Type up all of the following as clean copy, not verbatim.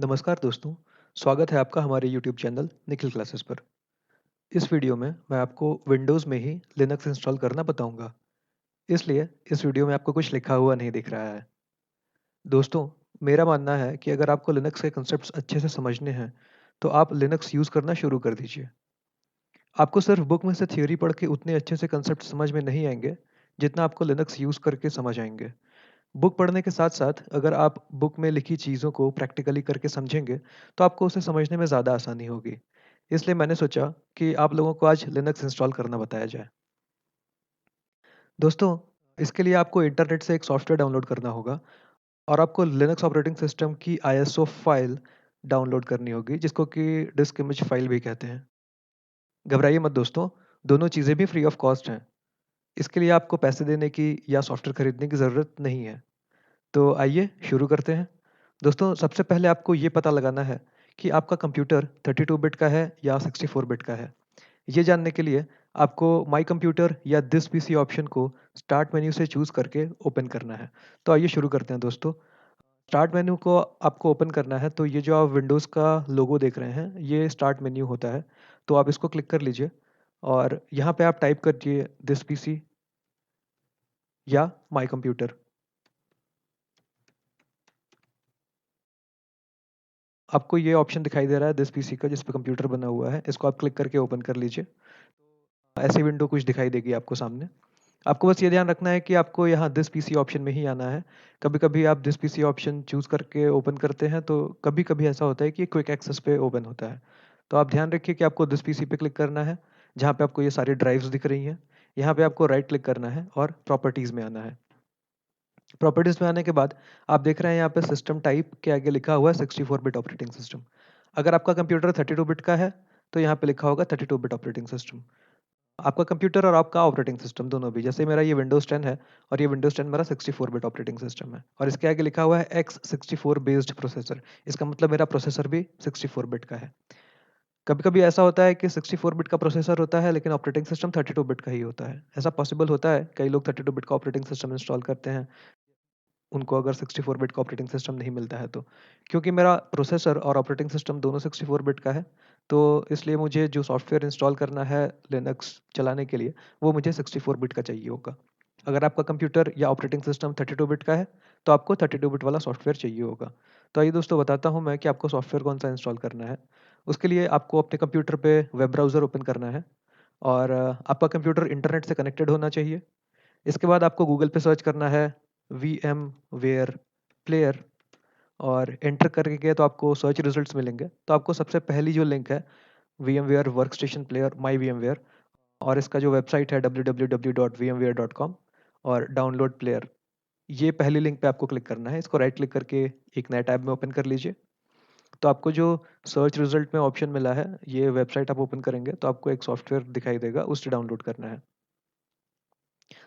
नमस्कार दोस्तों, स्वागत है आपका हमारे यूट्यूब चैनल निखिल क्लासेस पर। इस वीडियो में मैं आपको विंडोज़ में ही लिनक्स इंस्टॉल करना बताऊंगा, इसलिए इस वीडियो में आपको कुछ लिखा हुआ नहीं दिख रहा है। दोस्तों, मेरा मानना है कि अगर आपको लिनक्स के कंसेप्ट्स अच्छे से समझने हैं, तो आप लिनक्स यूज़ करना शुरू कर दीजिए। आपको सिर्फ बुक में से थ्योरी पढ़ के उतने अच्छे से कंसेप्ट समझ में नहीं आएंगे, जितना आपको लिनक्स यूज़ करके समझ आएंगे। बुक पढ़ने के साथ-साथ अगर आप बुक में लिखी चीज़ों को प्रैक्टिकली करके समझेंगे, तो आपको उसे समझने में ज़्यादा आसानी होगी। इसलिए मैंने सोचा कि आप लोगों को आज लिनक्स इंस्टॉल करना बताया जाए। दोस्तों, इसके लिए आपको इंटरनेट से एक सॉफ्टवेयर डाउनलोड करना होगा और आपको लिनक्स ऑपरेटिंग सिस्टम की आईएसओ फाइल डाउनलोड करनी होगी, जिसको कि डिस्क इमेज फाइल भी कहते हैं। घबराइए मत दोस्तों, दोनों चीज़ें भी फ्री ऑफ कॉस्ट हैं। इसके लिए आपको पैसे देने की या सॉफ्टवेयर खरीदने की ज़रूरत नहीं है। तो आइए शुरू करते हैं। दोस्तों, सबसे पहले आपको ये पता लगाना है कि आपका कंप्यूटर 32 बिट का है या 64 बिट का है। ये जानने के लिए आपको माई कंप्यूटर या दिस पीसी ऑप्शन को स्टार्ट मेन्यू से चूज़ करके ओपन करना है। तो आइए शुरू करते हैं दोस्तों। स्टार्ट मेन्यू को आपको ओपन करना है, तो ये जो आप विंडोज़ का लोगो देख रहे हैं, ये स्टार्ट मेन्यू होता है। तो आप इसको क्लिक कर लीजिए और यहाँ पे आप टाइप करिए दिस पीसी या माई कंप्यूटर। आपको ये ऑप्शन दिखाई दे रहा है दिस पीसी का, जिस पे कंप्यूटर बना हुआ है, इसको आप क्लिक करके ओपन कर लीजिए। ऐसी विंडो कुछ दिखाई देगी आपको सामने। आपको बस ये ध्यान रखना है कि आपको यहाँ दिस पीसी ऑप्शन में ही आना है। कभी-कभी आप दिस पीसी ऑप्शन चूज़ करके ओपन करते हैं, तो कभी-कभी ऐसा होता है कि क्विक एक्सेस पे ओपन होता है। तो आप ध्यान रखिए कि आपको दिस पीसी पे क्लिक करना है, जहाँ पे आपको ये सारी ड्राइव्स दिख रही हैं। यहाँ पे आपको राइट क्लिक करना है और प्रॉपर्टीज़ में आना है। प्रॉपर्टीज़ में आने के बाद आप देख रहे हैं यहाँ पे सिस्टम टाइप के आगे लिखा हुआ है 64 बिट ऑपरेटिंग सिस्टम। अगर आपका कंप्यूटर 32 बिट का है, तो यहाँ पे लिखा होगा 32 बिट ऑपरेटिंग सिस्टम। आपका कंप्यूटर और आपका ऑपरेटिंग सिस्टम दोनों भी, जैसे मेरा ये विंडोज़ 10 है और ये विंडोज़ 10 मेरा 64 बिट ऑपरेटिंग सिस्टम है और इसके आगे लिखा हुआ है x64 बेस्ड प्रोसेसर। इसका मतलब मेरा प्रोसेसर भी 64 बिट का है। कभी-कभी ऐसा होता है कि 64 बिट का प्रोसेसर होता है, लेकिन ऑपरेटिंग सिस्टम 32 बिट का ही होता है। ऐसा पॉसिबल होता है, कई लोग 32 बिट का ऑपरेटिंग सिस्टम इंस्टॉल करते हैं, उनको अगर 64 बिट का ऑपरेटिंग सिस्टम नहीं मिलता है तो। क्योंकि मेरा प्रोसेसर और ऑपरेटिंग सिस्टम दोनों 64 बिट का है, तो इसलिए मुझे जो सॉफ्टवेयर इंस्टॉल करना है लिनक्स चलाने के लिए, वो मुझे 64 बिट का चाहिए होगा। अगर आपका कंप्यूटर या ऑपरेटिंग सिस्टम 32 बिट का है, तो आपको 32 बिट वाला सॉफ्टवेयर चाहिए होगा। तो आइए दोस्तों, बताता हूँ मैं कि आपको सॉफ्टवेयर कौन-सा इंस्टॉल करना है। उसके लिए आपको अपने कंप्यूटर पे वेब ब्राउज़र ओपन करना है और आपका कंप्यूटर इंटरनेट से कनेक्टेड होना चाहिए। इसके बाद आपको गूगल पे सर्च करना है VMware प्लेयर और एंटर करके तो आपको सर्च रिजल्ट्स मिलेंगे। तो आपको सबसे पहली जो लिंक है VMware वर्कस्टेशन प्लेयर माई VMware, और इसका जो वेबसाइट है www.vmware.com और डाउनलोड प्लेयर, ये पहली लिंक पे आपको क्लिक करना है। इसको राइट क्लिक करके एक नए टैब में ओपन कर लीजिए। तो आपको जो सर्च रिजल्ट में ऑप्शन मिला है, ये वेबसाइट आप ओपन करेंगे तो आपको एक सॉफ्टवेयर दिखाई देगा, उसे डाउनलोड करना है।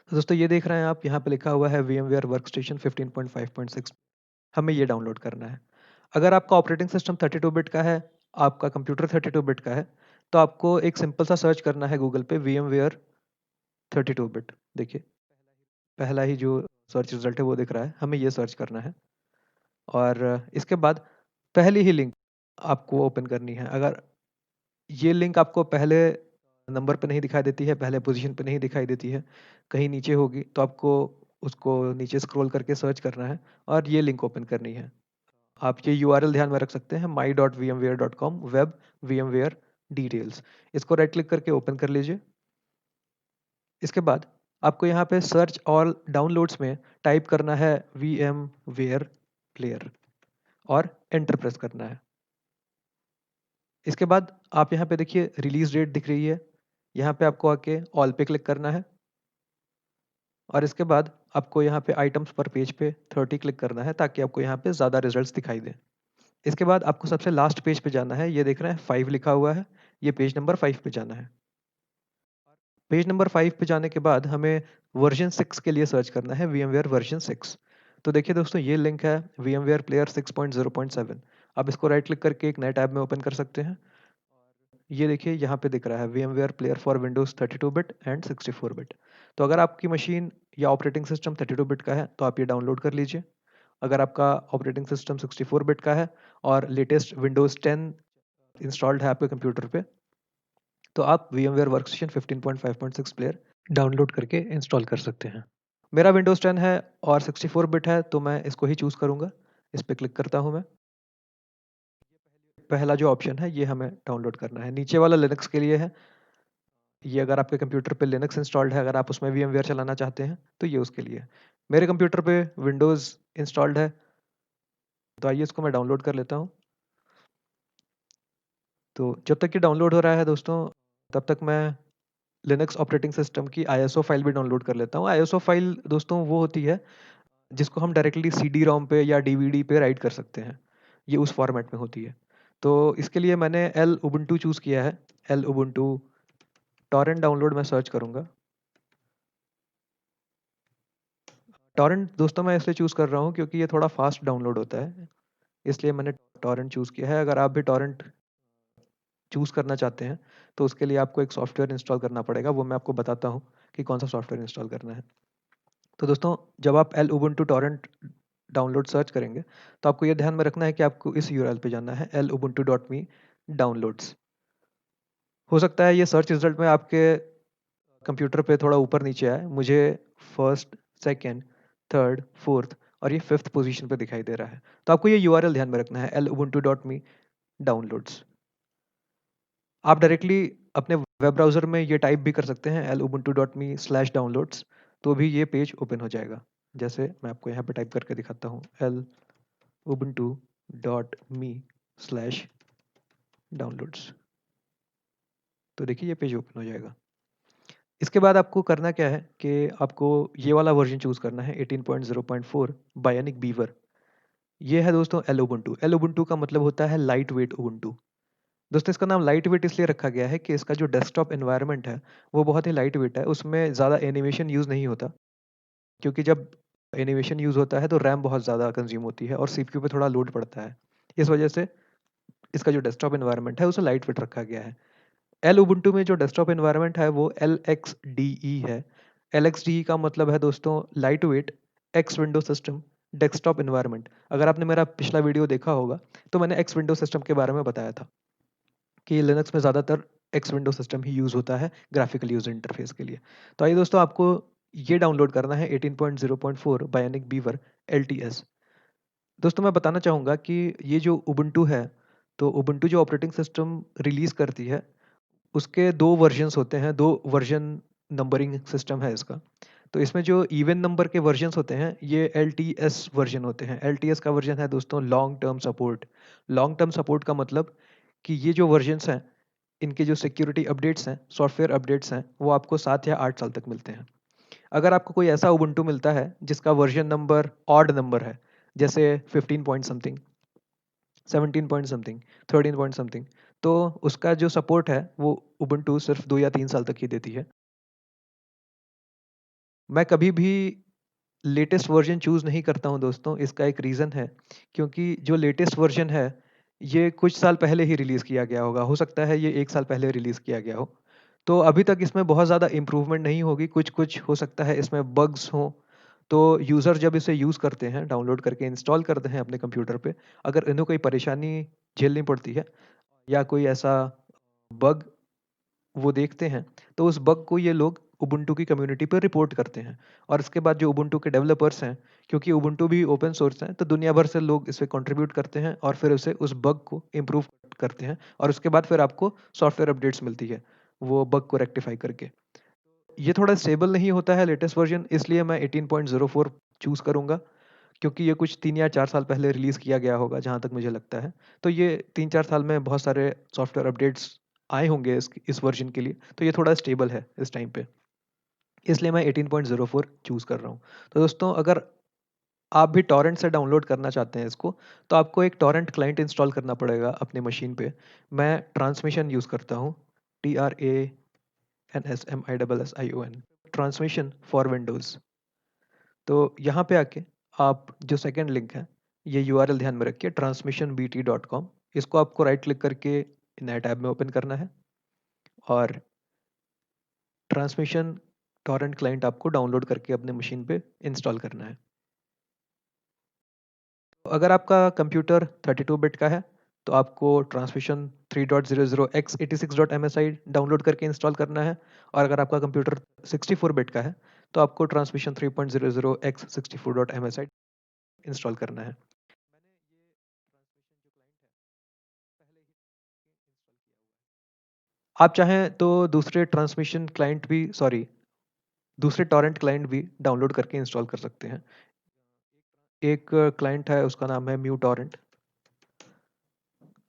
तो दोस्तों, ये देख रहे हैं आप, यहाँ पे लिखा हुआ है VMware वर्कस्टेशन 15.5.6। हमें ये डाउनलोड करना है। अगर आपका ऑपरेटिंग सिस्टम 32 बिट का है, आपका कंप्यूटर 32 बिट का है, तो आपको एक सिंपल सा सर्च करना है गूगल पे VMware 32 बिट। देखिए, पहला ही जो सर्च रिजल्ट है वो दिख रहा है, हमें ये सर्च करना है और इसके बाद पहली ही लिंक आपको ओपन करनी है। अगर ये लिंक आपको पहले नंबर पे नहीं दिखाई देती है, पहले पोजीशन पे नहीं दिखाई देती है, कहीं नीचे होगी, तो आपको उसको नीचे स्क्रॉल करके सर्च करना है और ये लिंक ओपन करनी है। आप ये यूआरएल ध्यान में रख सकते हैं, my.vmware.com वेब VMware डिटेल्स। इसको राइट क्लिक करके ओपन कर लीजिए। इसके बाद आपको यहाँ पे सर्च ऑल डाउनलोड्स में टाइप करना है VMware प्लेयर और एंटर प्रेस करना है। इसके बाद आप यहाँ पे देखिए रिलीज डेट दिख रही है, यहाँ पे आपको आके ऑल पे क्लिक करना है और इसके बाद आपको यहाँ पे आइटम्स पर पेज पे 30 क्लिक करना है, ताकि आपको यहाँ पे ज़्यादा रिजल्ट्स दिखाई दें। इसके बाद आपको सबसे लास्ट पेज पे जाना है, ये देख रहे हैं 5 लिखा हुआ है, ये पेज नंबर 5 पे जाना है। पेज नंबर 5 पे जाने के बाद हमें वर्जन 6 के लिए सर्च करना है, VMware वर्जन 6। तो देखिए दोस्तों, ये लिंक है VMware प्लेयर 6.0.7। आप इसको राइट क्लिक करके एक नए टैब में ओपन कर सकते हैं। ये देखिए यहाँ पे दिख रहा है VMware player for Windows 32 bit and 64 bit. तो अगर आपकी मशीन या ऑपरेटिंग सिस्टम 32 बिट का है, तो आप ये डाउनलोड कर लीजिए अगर आपका ऑपरेटिंग सिस्टम 64 बिट का है और लेटेस्ट विंडोज़ 10 इंस्टॉल्ड है आपके कंप्यूटर पे, तो आप VMware वर्कस्टेशन 15.5.6 प्लेयर डाउनलोड करके इंस्टॉल कर सकते हैं। मेरा विंडोज़ 10 है और 64 बिट है, तो मैं इसको ही चूज़ करूँगा। इस पे क्लिक करता हूँ मैं। पहला जो ऑप्शन है ये हमें डाउनलोड करना है। नीचे वाला लिनक्स के लिए है। ये अगर आपके कंप्यूटर पे लिनक्स इंस्टॉल्ड है, अगर आप उसमें VMware चलाना चाहते हैं, तो ये उसके लिए है। मेरे कंप्यूटर पे विंडोज़ इंस्टॉल्ड है, तो आइए इसको मैं डाउनलोड कर लेता हूँ। तो जब तक ये डाउनलोड हो रहा है दोस्तों, तब तक मैं लिनक्स ऑपरेटिंग सिस्टम की ISO फाइल भी डाउनलोड कर लेता हूँ। ISO फाइल दोस्तों वो होती है जिसको हम डायरेक्टली CD-ROM पे या DVD पे राइट कर सकते हैं। ये उस फॉर्मेट में होती है। तो इसके लिए मैंने L Ubuntu चूज़ किया है। L Ubuntu टॉरेंट डाउनलोड मैं सर्च करूँगा। टॉरेंट दोस्तों मैं इसलिए चूज़ कर रहा हूँ क्योंकि ये थोड़ा फास्ट डाउनलोड होता है, इसलिए मैंने टॉरेंट चूज़ किया है। अगर आप भी टॉरेंट चूज़ करना चाहते हैं, तो उसके लिए आपको एक सॉफ्टवेयर इंस्टॉल करना पड़ेगा। वो मैं आपको बताता हूँ कि कौन सा सॉफ्टवेयर इंस्टॉल करना है। तो दोस्तों, जब आप L Ubuntu torrent download search करेंगे, तो आपको ये ध्यान में रखना है कि आपको इस URL पे जाना है, lubuntu.me डाउनलोड्स। हो सकता है ये सर्च रिजल्ट में आपके कंप्यूटर पे थोड़ा ऊपर नीचे आए। मुझे फर्स्ट, सेकंड, थर्ड, फोर्थ और ये फिफ्थ पोजीशन पे दिखाई दे रहा है। तो आपको ये URL ध्यान में रखना है, lubuntu.me डाउनलोड्स। आप डायरेक्टली अपने वेब ब्राउज़र में ये टाइप भी कर सकते हैं, lubuntu.me/downloads, तो भी ये पेज ओपन हो जाएगा। जैसे मैं आपको यहाँ पे टाइप करके दिखाता हूँ, lubuntu.me/downloads। तो देखिए ये पेज ओपन हो जाएगा। इसके बाद आपको करना क्या है कि आपको ये वाला वर्जन चूज़ करना है, 18.0.4 बायोनिक बीवर। ये है दोस्तों L Ubuntu। L Ubuntu का मतलब होता है लाइट वेट Ubuntu। दोस्तों इसका नाम लाइट वेट इसलिए रखा गया है कि इसका जो डेस्कटॉप एनवायरनमेंट है वो बहुत ही लाइट वेट है। उसमें ज़्यादा एनिमेशन यूज़ नहीं होता, क्योंकि जब एनिमेशन यूज़ होता है तो रैम बहुत ज़्यादा कंज्यूम होती है और CPU पे थोड़ा लोड पड़ता है। इस वजह से इसका जो डेस्कटॉप एनवायरनमेंट है उसे लाइट वेट रखा गया है। L Ubuntu में जो डेस्कटॉप एनवायरनमेंट है वो LXDE है। LXDE का मतलब है दोस्तों light weight x window system desktop environment. अगर आपने मेरा पिछला वीडियो देखा होगा, तो मैंने एक्स विंडो सिस्टम के बारे में बताया था कि लिनक्स में ज़्यादातर एक्स विंडो सिस्टम ही यूज़ होता है ग्राफिकल यूजर इंटरफेस के लिए। तो आइए दोस्तों, आपको ये डाउनलोड करना है 18.0.4 बायोनिक बीवर LTS। दोस्तों मैं बताना चाहूँगा कि ये जो उबुंटू है, तो उबुंटू जो ऑपरेटिंग सिस्टम रिलीज़ करती है उसके 2 वर्जन्स होते हैं, 2 वर्जन नंबरिंग सिस्टम है इसका। तो इसमें जो इवन नंबर के वर्जन्स होते हैं, ये LTS वर्जन होते हैं। LTS का वर्जन है दोस्तों long term support. Long term support का मतलब कि ये जो वर्जन्स हैं, इनके जो सिक्योरिटी अपडेट्स हैं, सॉफ्टवेयर अपडेट्स हैं, वो आपको 7 या 8 साल तक मिलते हैं। अगर आपको कोई ऐसा उबुंटू मिलता है जिसका वर्जन नंबर ऑड नंबर है, जैसे 15 point something, 17 point something, 13 point something, तो उसका जो सपोर्ट है वो उबुंटू सिर्फ 2 या 3 साल तक ही देती है। मैं कभी भी लेटेस्ट वर्जन चूज़ नहीं करता हूँ दोस्तों। इसका एक रीज़न है, क्योंकि जो लेटेस्ट वर्जन है ये कुछ साल पहले ही रिलीज़ किया गया होगा। हो सकता है ये 1 साल पहले रिलीज़ किया गया हो। तो अभी तक इसमें बहुत ज़्यादा इम्प्रूवमेंट नहीं होगी। कुछ-कुछ हो सकता है इसमें बग्स हों। तो यूज़र जब इसे यूज़ करते हैं, डाउनलोड करके इंस्टॉल करते हैं अपने कंप्यूटर पे, अगर इन्हें कोई परेशानी झेलनी पड़ती है या कोई ऐसा बग वो देखते हैं, तो उस बग को ये लोग उबुंटू की कम्युनिटी पर रिपोर्ट करते हैं। और इसके बाद जो उबुंटू के डेवलपर्स हैं, क्योंकि उबुंटू भी ओपन सोर्स है, तो दुनिया भर से लोग इस पे कंट्रीब्यूट करते हैं और फिर उसे उस बग को इम्प्रूव करते हैं और उसके बाद फिर आपको सॉफ्टवेयर अपडेट्स मिलती है वो बग को रेक्टिफाई करके। ये थोड़ा स्टेबल नहीं होता है लेटेस्ट वर्जन, इसलिए मैं 18.04 चूज़ करूँगा, क्योंकि ये कुछ 3 या 4 साल पहले रिलीज़ किया गया होगा जहाँ तक मुझे लगता है। तो ये 3-4 साल में बहुत सारे सॉफ्टवेयर अपडेट्स आए होंगे इस वर्जन के लिए, तो ये थोड़ा स्टेबल है इस टाइम पे। इसलिए मैं 18.04 चूज़ कर रहा हूँ। तो दोस्तों, अगर आप भी टॉरेंट से डाउनलोड करना चाहते हैं इसको, तो आपको एक टॉरेंट क्लाइंट इंस्टॉल करना पड़ेगा अपनी मशीन पे। मैं ट्रांसमिशन यूज़ करता हूँ, TRANSMISSION, ट्रांसमिशन फॉर विंडोज़। तो यहाँ पे आके आप जो सेकंड लिंक है, ये URL ध्यान में रखिए, transmissionbt.com। इसको आपको राइट क्लिक करके नए टैब में ओपन करना है और ट्रांसमिशन टॉरेंट क्लाइंट आपको डाउनलोड करके अपने मशीन पे इंस्टॉल करना है। अगर आपका कंप्यूटर 32 बिट का है तो आपको ट्रांसमिशन 3.00x86.msi डाउनलोड करके इंस्टॉल करना है, और अगर आपका कंप्यूटर 64 बिट का है तो आपको ट्रांसमिशन 3.00x64.msi इंस्टॉल करना है। आप चाहें तो दूसरे ट्रांसमिशन क्लाइंट भी, सॉरी, दूसरे टॉरेंट क्लाइंट भी डाउनलोड करके इंस्टॉल कर सकते हैं। एक क्लाइंट है, उसका नाम है म्यू टॉरेंट।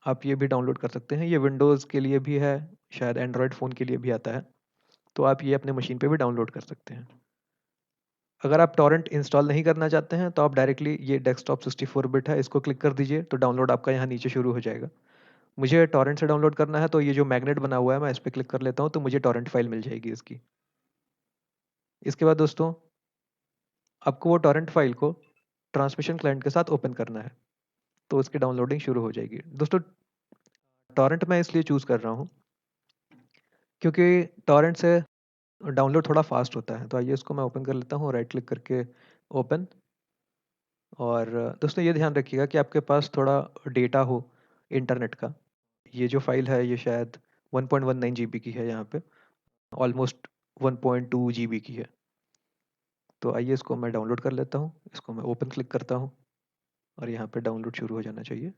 आप ये भी डाउनलोड कर सकते हैं। ये विंडोज़ के लिए भी है, शायद एंड्रॉयड फ़ोन के लिए भी आता है, तो आप ये अपने मशीन पे भी डाउनलोड कर सकते हैं। अगर आप टॉरेंट इंस्टॉल नहीं करना चाहते हैं तो आप डायरेक्टली ये डेस्कटॉप 64 बिट है, इसको क्लिक कर दीजिए तो डाउनलोड आपका यहाँ नीचे शुरू हो जाएगा। मुझे टॉरेंट से डाउनलोड करना है तो ये जो मैग्नेट बना हुआ है मैं इस पर क्लिक कर लेता हूँ, तो मुझे टॉरेंट फाइल मिल जाएगी इसकी। इसके बाद दोस्तों आपको वो टॉरेंट फाइल को ट्रांसमिशन क्लाइंट के साथ ओपन करना है, तो उसकी डाउनलोडिंग शुरू हो जाएगी। दोस्तों टॉरेंट मैं इसलिए चूज़ कर रहा हूँ क्योंकि टॉरेंट से डाउनलोड थोड़ा फास्ट होता है। तो आइए इसको मैं ओपन कर लेता हूँ, राइट क्लिक करके ओपन। और दोस्तों ये ध्यान रखिएगा कि आपके पास थोड़ा डेटा हो इंटरनेट का। ये जो फाइल है ये शायद 1.19 जीबी की है, यहाँ पे ऑलमोस्ट 1.2 जीबी की है। तो आइए इसको मैं डाउनलोड कर लेता हूँ, इसको मैं ओपन क्लिक करता हूँ और यहाँ पे डाउनलोड शुरू हो जाना चाहिए।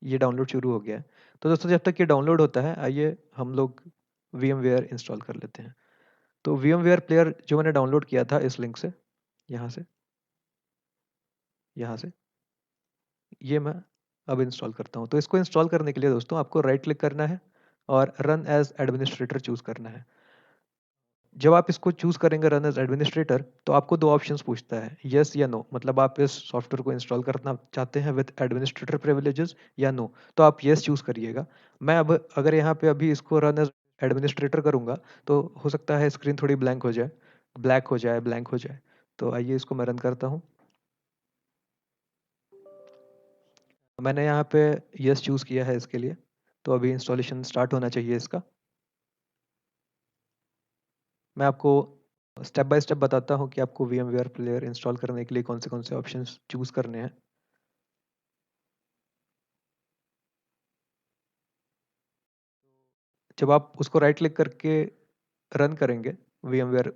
ये डाउनलोड शुरू हो गया है। तो दोस्तों जब तक ये डाउनलोड होता है आइए हम लोग VMware इंस्टॉल कर लेते हैं। तो VMware प्लेयर जो मैंने डाउनलोड किया था इस लिंक से, यहाँ से, यहाँ से, ये मैं अब इंस्टॉल करता हूँ। तो इसको इंस्टॉल करने के लिए दोस्तों आपको राइट क्लिक करना है और रन एज एडमिनिस्ट्रेटर चूज़ करना है। जब आप इसको चूज़ करेंगे रन एज एडमिनिस्ट्रेटर तो आपको दो ऑप्शंस पूछता है, यस या नो, मतलब आप इस सॉफ्टवेयर को इंस्टॉल करना चाहते हैं विद एडमिनिस्ट्रेटर प्रिविलेजेस या नो। तो आप यस चूज़ करिएगा। मैं अब अगर यहाँ पे अभी इसको रन एज एडमिनिस्ट्रेटर करूँगा तो हो सकता है स्क्रीन थोड़ी ब्लैंक हो जाए, ब्लैक हो जाए, ब्लैंक हो जाए। तो आइए इसको मैं रन करता हूँ। मैंने यहाँ पे यस चूज़ किया है इसके लिए, तो अभी इंस्टॉलेशन स्टार्ट होना चाहिए इसका। मैं आपको स्टेप बाय स्टेप बताता हूँ कि आपको VMware प्लेयर इंस्टॉल करने के लिए कौन से ऑप्शंस चूज़ करने हैं। जब आप उसको राइट क्लिक करके रन करेंगे VMware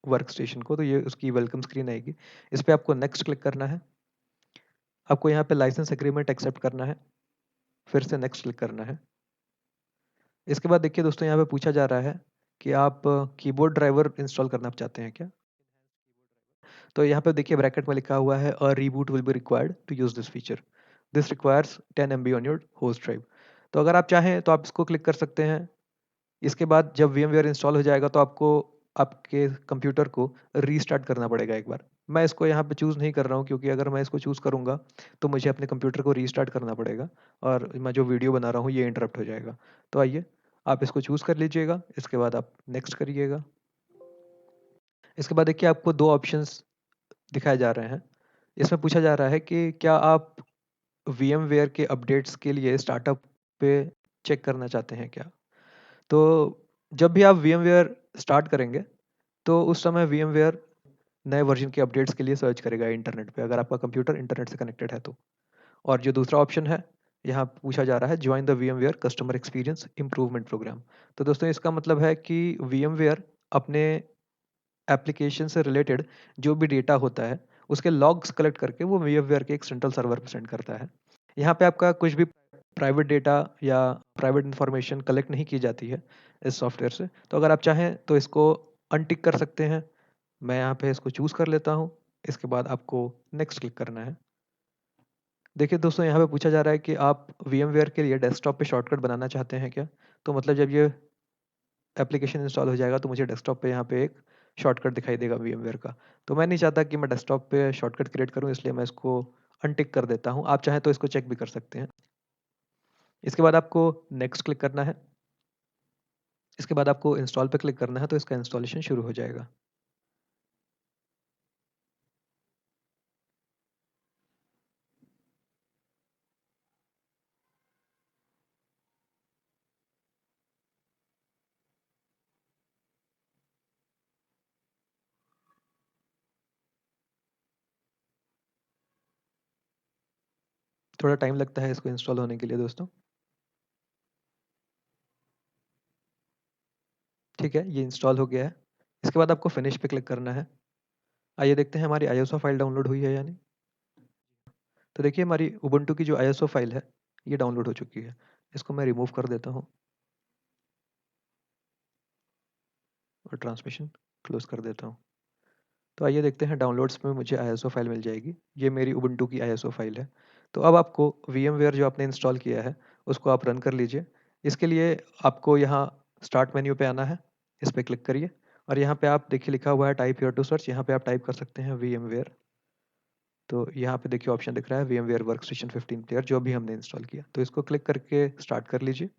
वर्क स्टेशन को तो ये उसकी वेलकम स्क्रीन आएगी। इस पर आपको नेक्स्ट क्लिक करना है। आपको यहाँ पे लाइसेंस एग्रीमेंट एक्सेप्ट करना है, फिर से नेक्स्ट क्लिक करना है। इसके बाद देखिए दोस्तों यहाँ पे पूछा जा रहा है कि आप कीबोर्ड ड्राइवर इंस्टॉल करना चाहते हैं क्या। तो यहाँ पे देखिए ब्रैकेट में लिखा हुआ है a reboot will be required to use this feature, this requires 10 MB on your host drive. तो अगर आप चाहें तो आप इसको क्लिक कर सकते हैं। इसके बाद जब VMware इंस्टॉल हो जाएगा तो आपको आपके कंप्यूटर को रीस्टार्ट करना पड़ेगा एक बार। मैं इसको यहाँ पे चूज़ नहीं कर रहा हूँ क्योंकि अगर मैं इसको चूज़ करूँगा तो मुझे अपने कंप्यूटर को रीस्टार्ट करना पड़ेगा और मैं जो वीडियो बना रहा हूँ ये इंटरप्ट हो जाएगा। तो आइए आप इसको चूज़ कर लीजिएगा, इसके बाद आप नेक्स्ट करिएगा। इसके बाद देखिए आपको दो ऑप्शंस दिखाए जा रहे हैं। इसमें पूछा जा रहा है कि क्या आप VMware के अपडेट्स के लिए स्टार्टअप पे चेक करना चाहते हैं क्या। तो जब भी आप VMware स्टार्ट करेंगे तो उस समय VMware नए वर्जन के अपडेट्स के लिए सर्च करेगा इंटरनेट पे, अगर आपका कंप्यूटर इंटरनेट से कनेक्टेड है तो। और जो दूसरा ऑप्शन है यहाँ पूछा जा रहा है join the VMware customer experience improvement program. तो दोस्तों इसका मतलब है कि VMware अपने एप्लीकेशन से रिलेटेड जो भी डेटा होता है उसके लॉग्स कलेक्ट करके वो VMware के एक सेंट्रल सर्वर पर सेंड करता है। यहाँ पे आपका कुछ भी प्राइवेट डेटा या प्राइवेट इंफॉर्मेशन कलेक्ट नहीं की जाती है इस सॉफ्टवेयर से। तो अगर आप चाहें तो इसको अनटिक कर सकते हैं। मैं यहाँ पे इसको चूज़ कर लेता हूँ। इसके बाद आपको नेक्स्ट क्लिक करना है। देखिए दोस्तों यहाँ पे पूछा जा रहा है कि आप VMware के लिए डेस्कटॉप पे शॉर्टकट बनाना चाहते हैं क्या। तो मतलब जब ये एप्लीकेशन इंस्टॉल हो जाएगा तो मुझे डेस्कटॉप पे यहाँ पे एक शॉर्टकट दिखाई देगा VMware का। तो मैं नहीं चाहता कि मैं डेस्कटॉप पे शॉर्टकट क्रिएट करूँ, इसलिए मैं इसको अनटिक कर देता हूँ। आप चाहें तो इसको चेक भी कर सकते हैं। इसके बाद आपको नेक्स्ट क्लिक करना है। इसके बाद आपको इंस्टॉल पे क्लिक करना है तो इसका इंस्टॉलेशन शुरू हो जाएगा। थोड़ा टाइम लगता है इसको इंस्टॉल होने के लिए दोस्तों। ठीक है, ये इंस्टॉल हो गया है। इसके बाद आपको फिनिश पे क्लिक करना है। आइए देखते हैं हमारी आईएसओ फाइल डाउनलोड हुई है या नहीं। तो देखिए हमारी उबुंटू की जो आईएसओ फाइल है ये डाउनलोड हो चुकी है। इसको मैं रिमूव कर देता हूँ और ट्रांसमिशन क्लोज कर देता हूँ। तो आइए देखते हैं डाउनलोड्स में मुझे आईएसओ फाइल मिल जाएगी। ये मेरी उबुंटू की आईएसओ फाइल है। तो अब आपको VMware जो आपने इंस्टॉल किया है उसको आप रन कर लीजिए। इसके लिए आपको यहाँ स्टार्ट मेन्यू पे आना है, इस पर क्लिक करिए और यहाँ पे आप देखिए लिखा हुआ है टाइप हियर टू सर्च। यहाँ पे आप टाइप कर सकते हैं VMware। तो यहाँ पे देखिए ऑप्शन दिख रहा है VMware वर्कस्टेशन 15 प्लेयर जो अभी हमने इंस्टॉल किया। तो इसको क्लिक करके स्टार्ट कर लीजिए।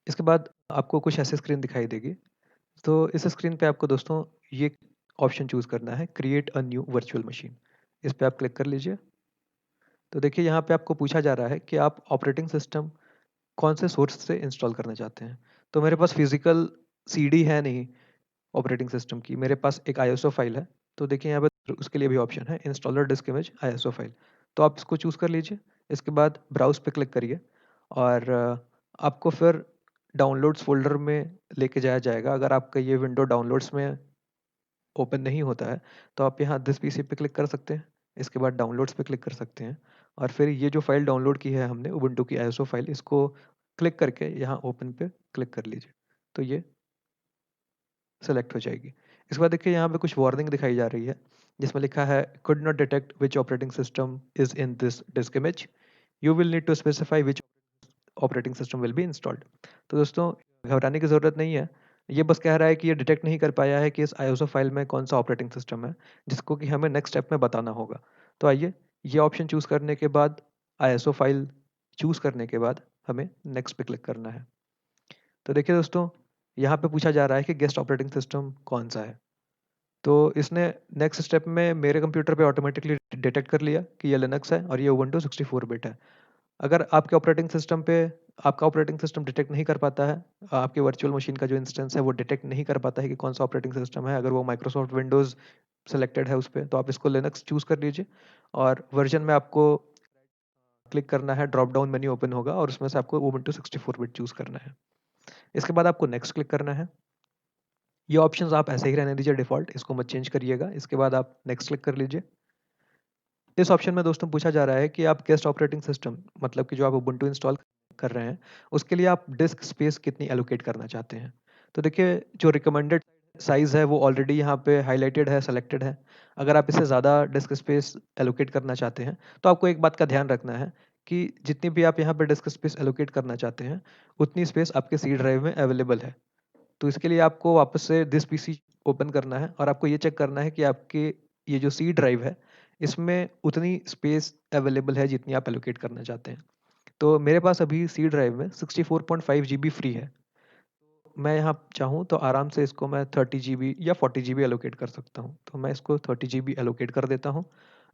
इसके बाद आपको कुछ ऐसे स्क्रीन दिखाई देगी। तो इस स्क्रीन पे आपको दोस्तों ये ऑप्शन चूज करना है, create a new virtual machine. इस पे आप क्लिक कर लीजिए। तो देखिए यहाँ पे आपको पूछा जा रहा है कि आप ऑपरेटिंग सिस्टम कौन से सोर्स से इंस्टॉल करना चाहते हैं। तो मेरे पास फिजिकल CD है नहीं ऑपरेटिंग सिस्टम की, मेरे पास एक आईएसओ फाइल है। तो देखिए यहाँ पे उसके लिए भी ऑप्शन है installer disc image ISO file. तो आप इसको चूज कर लीजिए। इसके बाद ब्राउज पे क्लिक करिए और आपको फिर डाउनलोड्स फोल्डर में लेके जाया जाएगा। अगर आपका ये विंडो डाउनलोड्स में ओपन नहीं होता है तो आप यहाँ दिस पीसी पे क्लिक कर सकते हैं। इसके बाद डाउनलोड्स पे क्लिक कर सकते हैं और फिर ये जो फाइल डाउनलोड की है हमने उबुंटू की आईएसओ फाइल, इसको क्लिक करके यहाँ ओपन पे क्लिक कर लीजिए। तो ये सेलेक्ट हो जाएगी। इसके बाद देखिए यहाँ पे कुछ वार्निंग दिखाई जा रही है जिसमें लिखा है could not detect which operating system is in this disk image, you will need to specify which operating system will be installed. तो दोस्तों घबराने की ज़रूरत नहीं है। ये बस कह रहा है कि ये डिटेक्ट नहीं कर पाया है कि इस आईएसओ फाइल में कौन सा ऑपरेटिंग सिस्टम है जिसको कि हमें नेक्स्ट स्टेप में बताना होगा। तो आइए ये ऑप्शन चूज़ करने के बाद आईएसओ फाइल चूज़ करने के बाद हमें नेक्स्ट पे क्लिक करना है। तो देखिए दोस्तों यहाँ पे पूछा जा रहा है कि गेस्ट ऑपरेटिंग सिस्टम कौन सा है। तो इसने नेक्स्ट स्टेप में मेरे कंप्यूटर पे ऑटोमेटिकली डिटेक्ट कर लिया कि ये लिनक्स है और ये उबुंटू 64 बिट है। अगर आपके ऑपरेटिंग सिस्टम पे आपका ऑपरेटिंग सिस्टम डिटेक्ट नहीं कर पाता है, आपके वर्चुअल मशीन का जो इंस्टेंस है वो डिटेक्ट नहीं कर पाता है कि कौन सा ऑपरेटिंग सिस्टम है, अगर वो माइक्रोसॉफ्ट विंडोज़ सेलेक्टेड है उस पर, तो आप इसको लिनक्स चूज़ कर लीजिए और वर्जन में आपको क्लिक करना है, ड्रॉप डाउन मेन्यू ओपन होगा और उसमें से आपको उबुंटू 64 बिट चूज़ करना है। इसके बाद आपको नेक्स्ट क्लिक करना है। ये ऑप्शंस आप ऐसे ही रहने दीजिए डिफ़ॉल्ट, इसको मत चेंज करिएगा। इसके बाद आप नेक्स्ट क्लिक कर लीजिए। इस ऑप्शन में दोस्तों पूछा जा रहा है कि आप गेस्ट ऑपरेटिंग सिस्टम मतलब कि जो आप उबुंटू इंस्टॉल कर रहे हैं उसके लिए आप डिस्क स्पेस कितनी एलोकेट करना चाहते हैं। तो देखिए जो रिकमेंडेड साइज़ है वो ऑलरेडी यहाँ पे हाईलाइटेड है, सेलेक्टेड है। अगर आप इससे ज़्यादा डिस्क स्पेस एलोकेट करना चाहते हैं तो आपको एक बात का ध्यान रखना है कि जितनी भी आप यहाँ पे डिस्क स्पेस एलोकेट करना चाहते हैं उतनी स्पेस आपके सी ड्राइव में अवेलेबल है। तो इसके लिए आपको वापस से दिस पीसी ओपन करना है और आपको ये चेक करना है कि आपके ये जो सी ड्राइव है इसमें उतनी स्पेस अवेलेबल है जितनी आप एलोकेट करना चाहते हैं। तो मेरे पास अभी सी ड्राइव में 64.5 GB फ्री है। मैं यहाँ चाहूँ तो आराम से इसको मैं 30 GB या 40 GB एलोकेट कर सकता हूँ। तो मैं इसको 30 GB एलोकेट कर देता हूँ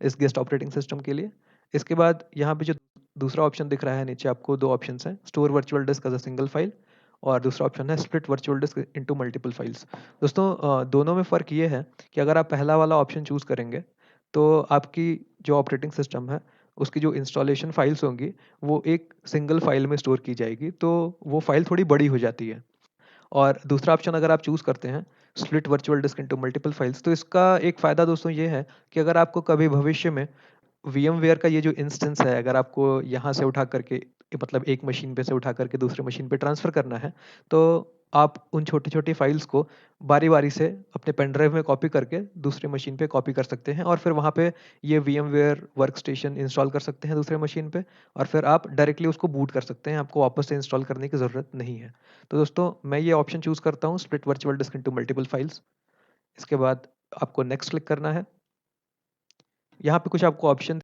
इस गेस्ट ऑपरेटिंग सिस्टम के लिए। इसके बाद यहाँ पे जो दूसरा ऑप्शन दिख रहा है नीचे, आपको दो ऑप्शन हैं, store virtual disk as a single file और दूसरा ऑप्शन है split virtual disk into multiple files. दोस्तों दोनों में फ़र्क ये है कि अगर आप पहला वाला ऑप्शन चूज़ करेंगे तो आपकी जो ऑपरेटिंग सिस्टम है उसकी जो इंस्टॉलेशन फाइल्स होंगी वो एक सिंगल फाइल में स्टोर की जाएगी, तो वो फाइल थोड़ी बड़ी हो जाती है। और दूसरा ऑप्शन अगर आप चूज़ करते हैं split virtual disk into multiple files, तो इसका एक फ़ायदा दोस्तों ये है कि अगर आपको कभी भविष्य में VMware का ये जो इंस्टेंस है अगर आपको यहाँ से उठा करके मतलब एक मशीन पे से उठा करके दूसरे मशीन पे ट्रांसफ़र करना है तो आप उन छोटी छोटी फाइल्स को बारी बारी से अपने पेन ड्राइव में कॉपी करके दूसरे मशीन पे कॉपी कर सकते हैं और फिर वहाँ पे ये VMware वर्कस्टेशन इंस्टॉल कर सकते हैं दूसरे मशीन पे और फिर आप डायरेक्टली उसको बूट कर सकते हैं, आपको वापस से इंस्टॉल करने की ज़रूरत नहीं है। तो दोस्तों मैं ये ऑप्शन चूज़ करता हूँ split virtual disk into multiple files. इसके बाद आपको नेक्स्ट क्लिक करना है। यहाँ पे कुछ आपको ऑप्शन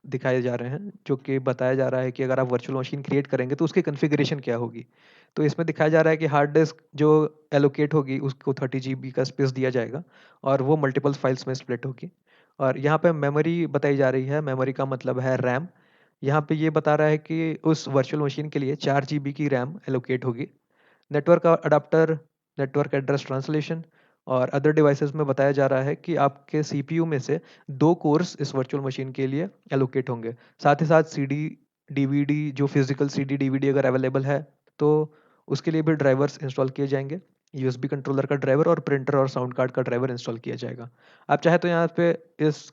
दिखाए जा रहे हैं जो कि बताया जा रहा है कि अगर आप वर्चुअल मशीन क्रिएट करेंगे तो उसकी कॉन्फ़िगरेशन क्या होगी। तो इसमें दिखाया जा रहा है कि हार्ड डिस्क जो एलोकेट होगी उसको 30 GB का स्पेस दिया जाएगा और वो मल्टीपल फाइल्स में स्प्लिट होगी। और यहाँ पे मेमोरी बताई जा रही है, मेमोरी का मतलब है रैम। यहाँ पे ये बता रहा है कि उस वर्चुअल मशीन के लिए 4 GB की रैम एलोकेट होगी। Network adapter, network address translation और अदर डिवाइसेस में बताया जा रहा है कि आपके सीपीयू में से 2 कोर्स इस वर्चुअल मशीन के लिए एलोकेट होंगे। साथ ही साथ सीडी, डीवीडी, जो फिजिकल सीडी, डीवीडी अगर अवेलेबल है तो उसके लिए भी ड्राइवर्स इंस्टॉल किए जाएंगे। यूएसबी कंट्रोलर का ड्राइवर और प्रिंटर और साउंड कार्ड का ड्राइवर इंस्टॉल किया जाएगा। आप चाहे तो यहाँ पे इस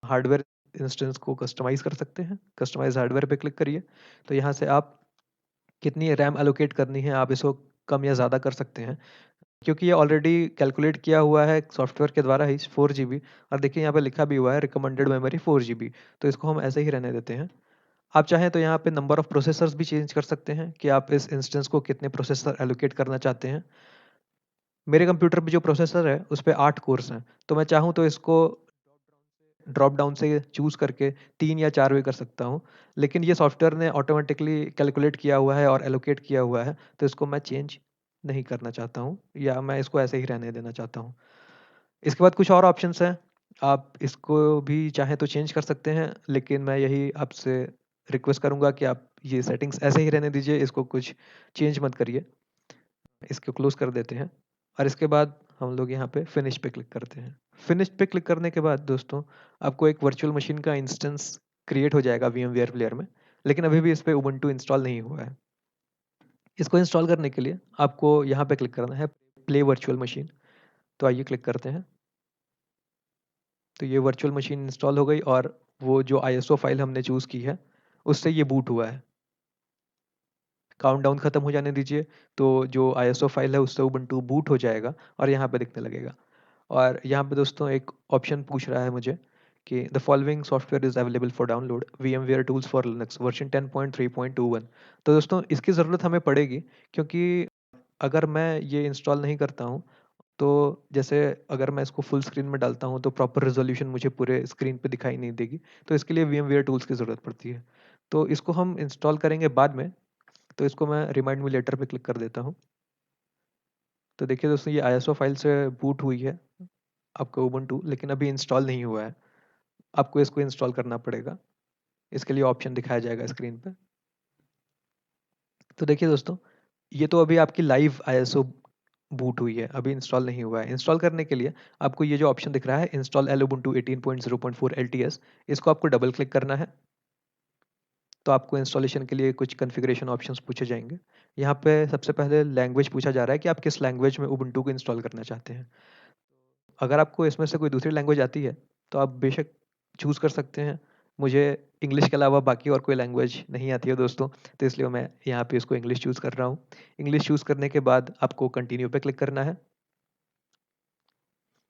हार्डवेयर इंस्टेंस को कस्टमाइज कर सकते हैं। कस्टमाइज हार्डवेयर पे क्लिक करिए, तो यहाँ से आप कितनी रैम एलोकेट करनी है आप इसको कम या ज़्यादा कर सकते हैं, क्योंकि ये ऑलरेडी कैलकुलेट किया हुआ है सॉफ्टवेयर के द्वारा ही 4 GB। और देखिए यहाँ पे लिखा भी हुआ है रिकमेंडेड मेमोरी 4 GB, तो इसको हम ऐसे ही रहने देते हैं। आप चाहें तो यहाँ पे नंबर ऑफ प्रोसेसर्स भी चेंज कर सकते हैं कि आप इस इंस्टेंस को कितने प्रोसेसर एलोकेट करना चाहते हैं। मेरे कंप्यूटर पे जो प्रोसेसर है उस पर 8 कोर्स हैं, तो मैं चाहूँ तो इसको ड्रॉप डाउन से चूज करके 3 या 4 भी कर सकता हूँ, लेकिन ये सॉफ्टवेयर ने ऑटोमेटिकली कैलकुलेट किया हुआ है और एलोकेट किया हुआ है, तो इसको मैं चेंज नहीं करना चाहता हूँ या मैं इसको ऐसे ही रहने देना चाहता हूँ। इसके बाद कुछ और ऑप्शंस हैं, आप इसको भी चाहें तो चेंज कर सकते हैं, लेकिन मैं यही आपसे रिक्वेस्ट करूंगा कि आप ये सेटिंग्स ऐसे ही रहने दीजिए, इसको कुछ चेंज मत करिए। इसको क्लोज कर देते हैं और इसके बाद हम लोग यहाँ पे फिनिश पे क्लिक करते हैं। फिनिश पे क्लिक करने के बाद दोस्तों आपको एक वर्चुअल मशीन का इंस्टेंस क्रिएट हो जाएगा VMware प्लेयर में, लेकिन अभी भी इस पे उबुंटू इंस्टॉल नहीं हुआ है। इसको इंस्टॉल करने के लिए आपको यहाँ पे क्लिक करना है प्ले वर्चुअल मशीन, तो आइए क्लिक करते हैं। तो ये वर्चुअल मशीन इंस्टॉल हो गई और वो जो ISO फाइल हमने चूज़ की है उससे ये बूट हुआ है। काउंटडाउन खत्म हो जाने दीजिए, तो जो ISO फाइल है उससे उबुंटू बूट हो जाएगा और यहाँ पे दिखने लगेगा। और यहाँ पे दोस्तों एक ऑप्शन पूछ रहा है मुझे कि the following software is available for download VMware tools for Linux version 10.3.21। तो दोस्तों इसकी ज़रूरत हमें पड़ेगी, क्योंकि अगर मैं ये इंस्टॉल नहीं करता हूँ तो जैसे अगर मैं इसको फुल स्क्रीन में डालता हूँ तो प्रॉपर रेजोल्यूशन मुझे पूरे स्क्रीन पे दिखाई नहीं देगी, तो इसके लिए VMware टूल्स की ज़रूरत पड़ती है। तो इसको हम इंस्टॉल करेंगे बाद में, तो इसको मैं रिमाइंड मी लेटर पे क्लिक कर देता हूँ। तो देखिए दोस्तों ये ISO फाइल से बूट हुई है आपका उबुंटू, लेकिन अभी इंस्टॉल नहीं हुआ है। आपको इसको इंस्टॉल करना पड़ेगा, इसके लिए ऑप्शन दिखाया जाएगा स्क्रीन पे। तो देखिए दोस्तों ये तो अभी आपकी लाइव ISO बूट हुई है, अभी इंस्टॉल नहीं हुआ है। इंस्टॉल करने के लिए आपको ये जो ऑप्शन दिख रहा है इंस्टॉल Ubuntu 18.0.4 LTS, इसको आपको डबल क्लिक करना है। तो आपको इंस्टॉलेशन के लिए कुछ कॉन्फ़िगरेशन ऑप्शंस पूछे जाएंगे। यहाँ पे सबसे पहले लैंग्वेज पूछा जा रहा है कि आप किस लैंग्वेज में उबुंटू को इंस्टॉल करना चाहते हैं। अगर आपको इसमें से कोई दूसरी लैंग्वेज आती है तो आप बेशक चूज़ कर सकते हैं। मुझे इंग्लिश के अलावा बाकी और कोई लैंग्वेज नहीं आती है दोस्तों, तो इसलिए मैं यहाँ पे इसको इंग्लिश चूज़ कर रहा हूँ। इंग्लिश चूज़ करने के बाद आपको कंटिन्यू पे क्लिक करना है।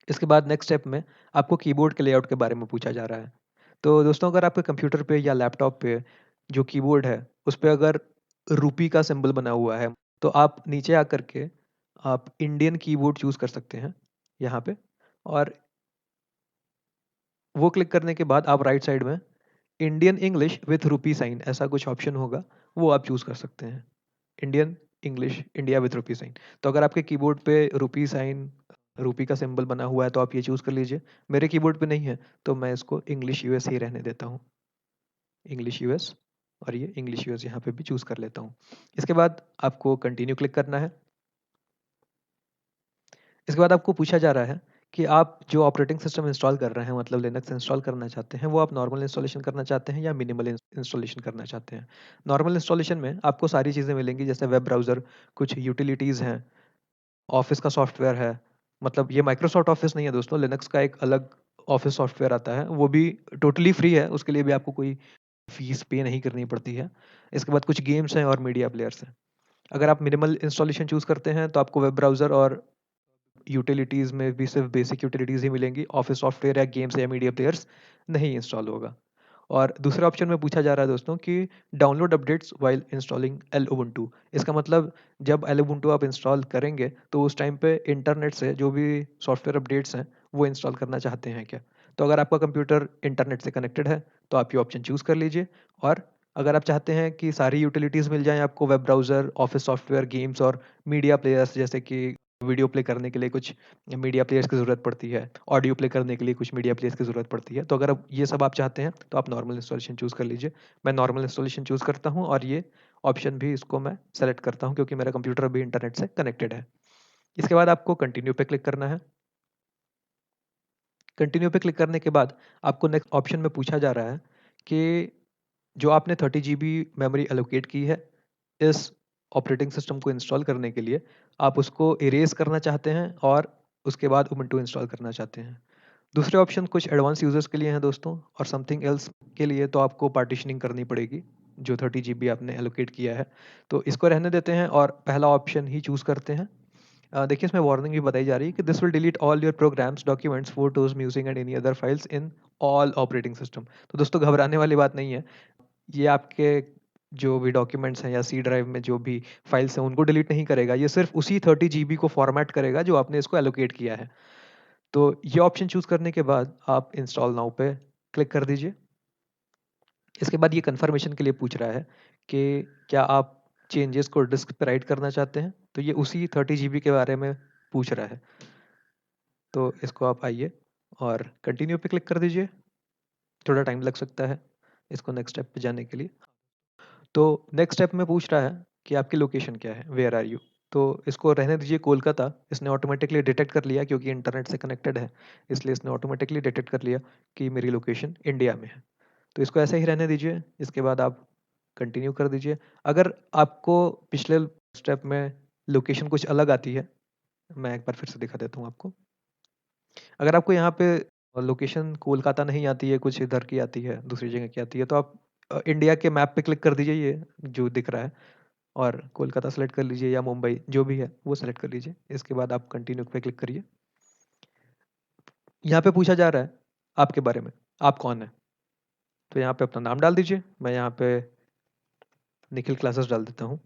इसके बाद नेक्स्ट स्टेप में आपको कीबोर्ड के लेआउट के बारे में पूछा जा रहा है। तो दोस्तों अगर आपके कंप्यूटर पे या लैपटॉप पे जो कीबोर्ड है उस पे अगर रूपी का सिंबल बना हुआ है, तो आप नीचे आकर के आप इंडियन कीबोर्ड चूज़ कर सकते हैं यहाँ पे, और वो क्लिक करने के बाद आप राइट साइड में इंडियन इंग्लिश विथ रूपी साइन ऐसा कुछ ऑप्शन होगा, वो आप चूज़ कर सकते हैं। इंडियन इंग्लिश इंडिया विथ रूपी साइन। तो अगर आपके कीबोर्ड पे रूपी साइन, रूपी का सिंबल बना हुआ है तो आप ये चूज़ कर लीजिए। मेरे कीबोर्ड पे नहीं है तो मैं इसको इंग्लिश यूएस ही रहने देता हूँ, इंग्लिश यूएस, और ये इंग्लिश यूएस यहाँ पे भी चूज़ कर लेता हूँ। इसके बाद आपको कंटिन्यू क्लिक करना है। इसके बाद आपको पूछा जा रहा है कि आप जो ऑपरेटिंग सिस्टम इंस्टॉल कर रहे हैं, मतलब लिनक्स इंस्टॉल करना चाहते हैं, वो आप नॉर्मल इंस्टॉलेशन करना चाहते हैं या मिनिमल इंस्टॉलेशन करना चाहते हैं। नॉर्मल इंस्टॉलेशन में आपको सारी चीज़ें मिलेंगी, जैसे वेब ब्राउज़र, कुछ यूटिलिटीज़ हैं, ऑफिस का सॉफ्टवेयर है। मतलब ये माइक्रोसॉफ्ट ऑफिस नहीं है दोस्तों, लिनक्स का एक अलग ऑफिस सॉफ्टवेयर आता है, वो भी टोटली फ्री है, उसके लिए भी आपको कोई फीस पे नहीं करनी पड़ती है। इसके बाद कुछ गेम्स हैं और मीडिया प्लेयर्स हैं। अगर आप मिनिमल इंस्टॉलेशन चूज़ करते हैं तो आपको वेब ब्राउज़र और यूटिलिटीज़ में भी सिर्फ बेसिक यूटिलिटीज़ ही मिलेंगी, ऑफिस सॉफ्टवेयर या गेम्स या मीडिया प्लेयर्स नहीं इंस्टॉल होगा। और दूसरे ऑप्शन में पूछा जा रहा है दोस्तों कि download updates while installing L Ubuntu. इसका मतलब जब एल उबुंटू आप इंस्टॉल करेंगे तो उस टाइम पे इंटरनेट से जो भी सॉफ्टवेयर अपडेट्स हैं वो इंस्टॉल करना चाहते हैं क्या। तो अगर आपका कंप्यूटर इंटरनेट से कनेक्टेड है तो आप ये ऑप्शन चूज़ कर लीजिए। और अगर आप चाहते हैं कि सारी यूटिलिटीज़ मिल जाएँ आपको, web browser, office software, games और मीडिया प्लेयर्स, जैसे कि वीडियो प्ले करने के लिए कुछ मीडिया प्लेयर्स की ज़रूरत पड़ती है, ऑडियो प्ले करने के लिए कुछ मीडिया प्लेयर्स की ज़रूरत पड़ती है, तो अगर आप ये सब आप चाहते हैं तो आप नॉर्मल इंस्टॉलेशन चूज़ कर लीजिए। मैं नॉर्मल इंस्टॉलेशन चूज़ करता हूँ और ये ऑप्शन भी इसको मैं सेलेक्ट करता हूँ क्योंकि मेरा कंप्यूटर भी इंटरनेट से कनेक्टेड है। इसके बाद आपको कंटिन्यू पे क्लिक करना है। कंटिन्यू पे क्लिक करने के बाद आपको नेक्स्ट ऑप्शन में पूछा जा रहा है कि जो आपने 30 GB मेमोरी एलोकेट की है इस ऑपरेटिंग सिस्टम को इंस्टॉल करने के लिए, आप उसको इरेज करना चाहते हैं और उसके बाद उबंटू इंस्टॉल करना चाहते हैं। दूसरे ऑप्शन कुछ एडवांस यूजर्स के लिए हैं दोस्तों, और समथिंग एल्स के लिए तो आपको पार्टीशनिंग करनी पड़ेगी जो 30 GB आपने एलोकेट किया है। तो इसको रहने देते हैं और पहला ऑप्शन ही चूज करते हैं। देखिए इसमें वार्निंग भी बताई जा रही है कि this will delete all your programs, documents, photos, music and any other files in all operating system. तो दोस्तों घबराने वाली बात नहीं है, ये आपके जो भी डॉक्यूमेंट्स हैं या सी ड्राइव में जो भी फाइल्स हैं उनको डिलीट नहीं करेगा, ये सिर्फ उसी 30 GB को फॉर्मेट करेगा जो आपने इसको एलोकेट किया है। तो ये ऑप्शन चूज करने के बाद आप इंस्टॉल नाउ पे क्लिक कर दीजिए। इसके बाद ये कंफर्मेशन के लिए पूछ रहा है कि क्या आप चेंजेस को डिस्क पे राइट करना चाहते हैं, तो ये उसी 30 GB के बारे में पूछ रहा है। तो इसको आप आइए और कंटिन्यू पे क्लिक कर दीजिए। थोड़ा टाइम लग सकता है इसको नेक्स्ट स्टेप पे जाने के लिए। तो नेक्स्ट स्टेप में पूछ रहा है कि आपकी लोकेशन क्या है, वेयर आर यू। तो इसको रहने दीजिए कोलकाता। इसने ऑटोमेटिकली डिटेक्ट कर लिया क्योंकि इंटरनेट से कनेक्टेड है, इसलिए इसने ऑटोमेटिकली डिटेक्ट कर लिया कि मेरी लोकेशन इंडिया में है। तो इसको ऐसे ही रहने दीजिए। इसके बाद आप कंटिन्यू कर दीजिए। अगर आपको पिछले स्टेप में लोकेशन कुछ अलग आती है, मैं एक बार फिर से दिखा देता हूँ आपको। अगर आपको यहाँ पे लोकेशन कोलकाता नहीं आती है, कुछ इधर की आती है, दूसरी जगह की आती है, तो आप इंडिया के मैप पे क्लिक कर दीजिए, ये जो दिख रहा है, और कोलकाता सेलेक्ट कर लीजिए या मुंबई जो भी है वो सेलेक्ट कर लीजिए। इसके बाद आप कंटिन्यू पे क्लिक करिए। यहाँ पे पूछा जा रहा है आपके बारे में, आप कौन है। तो यहाँ पे अपना नाम डाल दीजिए। मैं यहाँ पे निखिल क्लासेस डाल देता हूँ।